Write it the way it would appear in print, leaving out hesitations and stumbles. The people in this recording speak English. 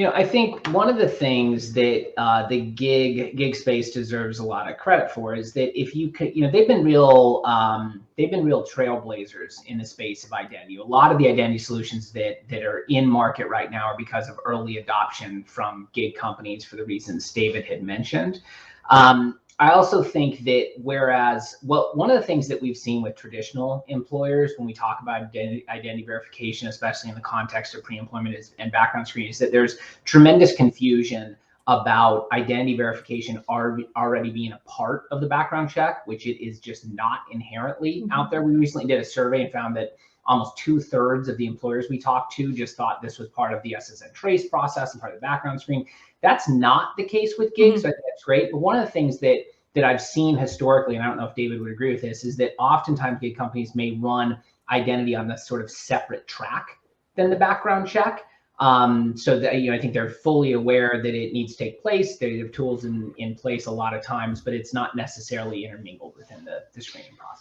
I think one of the things that the gig space deserves a lot of credit for is that if you could, they've been real trailblazers in the space of identity. A lot of the identity solutions that are in market right now are because of early adoption from gig companies for the reasons David had mentioned. I also think that one of the things that we've seen with traditional employers when we talk about identity verification, especially in the context of pre-employment and background screening, is that there's tremendous confusion about identity verification already being a part of the background check, which it is just not inherently out there. We recently did a survey and found that almost 2/3 of the employers we talked to just thought this was part of the SSN trace process and part of the background screen. That's not the case with gigs, so I think that's great. But one of the things that I've seen historically, and I don't know if David would agree with this, is that oftentimes gig companies may run identity on a sort of separate track than the background check. So that, I think they're fully aware that it needs to take place. They have tools in place a lot of times, but it's not necessarily intermingled within the screening process.